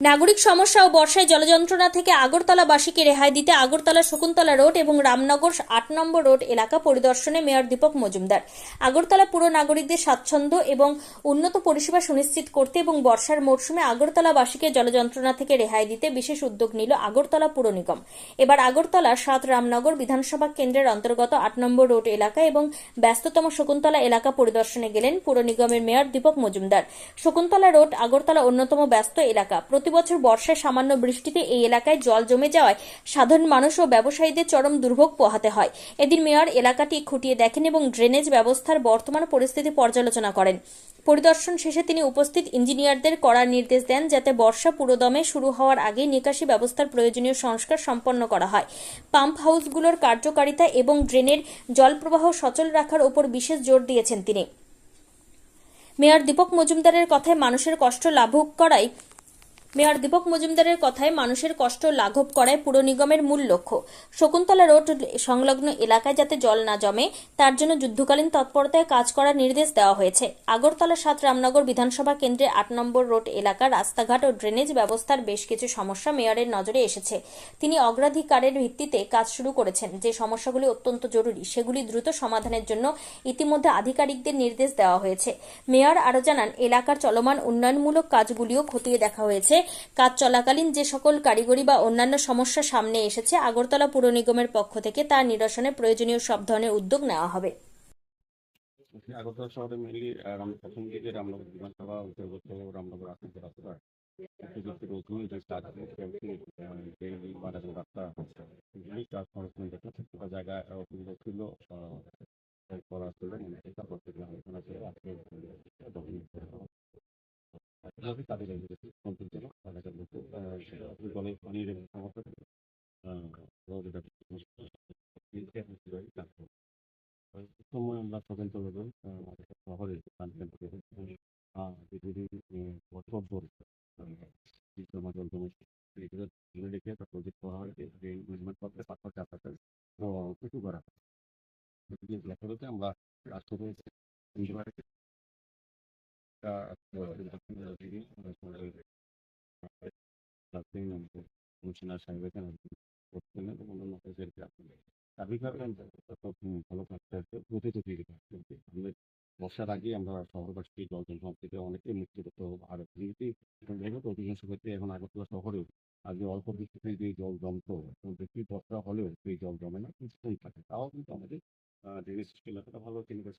নাগরিক সমস্যা ও বর্ষায় জলযন্ত্রণা থেকে আগরতলাবাসীকে রেহাই দিতে আগরতলা শকুন্তলা রোড এবং রামনগর ৮ নম্বর রোড এলাকা পরিদর্শনে মেয়র দীপক মজুমদার। আগরতলা পুর নাগরিকদের স্বাচ্ছন্দ্য এবং উন্নত পরিষেবা সুনিশ্চিত করতে এবং বর্ষার মরশুমে আগরতলাবাসীকে জলযন্ত্রণা থেকে রেহাই দিতে বিশেষ উদ্যোগ নিল আগরতলা পুর নিগম। এবার আগরতলার ৭ রামনগর বিধানসভা কেন্দ্রের অন্তর্গত ৮ নম্বর রোড এলাকা এবং ব্যস্ততম শকুন্তলা এলাকা পরিদর্শনে গেলেন পুর নিগমের মেয়র দীপক মজুমদার। শকুন্তলা রোড আগরতলা অন্যতম ব্যস্ত এলাকা। বছর বর্ষায় সামান্য বৃষ্টিতে এই এলাকায় জল জমে যাওয়ায় সাধারণ মানুষ ও ব্যবসায়ীদের চরম দুর্ভোগ পোহাতে হয়। এদিন মেয়র এলাকাটি খুঁটিয়ে দেখেন এবং ড্রেনেজ ব্যবস্থার বর্তমান পরিস্থিতি পর্যালোচনা করেন। পরিদর্শন শেষে তিনি উপস্থিত ইঞ্জিনিয়ারদের কড়া নির্দেশ দেন যাতে বর্ষা পুরোদমে শুরু হওয়ার আগে নিকাশি ব্যবস্থার প্রয়োজনীয় সংস্কার সম্পন্ন করা হয়। পাম্প হাউসগুলোর কার্যকারিতা এবং ড্রেনের জল প্রবাহ সচল রাখার উপর বিশেষ জোর দিয়েছেন তিনি। মেয়র দীপক মজুমদারের কথায় মানুষের কষ্ট লাঘব করায় পুর নিগমের মূল লক্ষ্য। শকুন্তলা রোড সংলগ্ন এলাকায় যাতে জল না জমে তার জন্য যুদ্ধকালীন তৎপরতায় কাজ করার নির্দেশ দেওয়া হয়েছে। আগরতলা ৭ রামনগর বিধানসভা কেন্দ্রের ৮ নম্বর রোড এলাকার রাস্তাঘাট ও ড্রেনেজ ব্যবস্থার বেশ কিছু সমস্যা মেয়রের নজরে এসেছে। তিনি অগ্রাধিকারের ভিত্তিতে কাজ শুরু করেছেন। যে সমস্যাগুলি অত্যন্ত জরুরি সেগুলি দ্রুত সমাধানের জন্য ইতিমধ্যে আধিকারিকদের নির্দেশ দেওয়া হয়েছে। মেয়র আরও জানান, এলাকার চলমান উন্নয়নমূলক কাজগুলিও খতিয়ে দেখা হয়েছে। কাজ চলাকালীন যে সকল কারিগরি বা অন্যান্য সমস্যা সামনে এসেছে আগরতলা পুর নিগমের পক্ষ থেকে তার নিরসনে প্রয়োজনীয় সব ধরনের উদ্যোগ নেওয়া হবে। আগরতলা শহরে মেনলি প্রথম দিকে রামনগর বিধানসভা অন্তর্গত রামনগর আসন রাস্তা প্রযুক্তির অধীনে যে কাজ রাস্তা কাজ খরচমেন্ট একটা জায়গায় ছিল করা ছিল এটা করতে আজকে তাদের কমপ্লিট ছিল জলের পানির সমস্যা সময় আমরা স্বতন্ত্রভাবে শহরে বছর ধরে জমা জল জমে রেখে তার প্রজেক্ট করা হয় ম্যানেজমেন্ট করতে পাথর চাপাতে কিছু করা হয়। লেখাতে আমরা রাষ্ট্র কমিশনার সাহেব এখানে করছেন এবং অন্যান্য ভালো কাজটা প্রতিটি আমাদের বর্ষার আগে আমরা শহরবাসী জল জমা থেকে অনেকেই মুক্তি করতে হবে। আর যেহেতু অধিকাংশ ক্ষেত্রে এখন আগরতলা শহরেও আগে অল্প বৃষ্টিতে যে জল জমতো বেশি বর্ষা হলেও সেই জল জমে না, কিছুক্ষণ থাকে। তাও কিন্তু আমাদের ড্রেনেজ সিস্টেম এতটা ভালো কিন্তু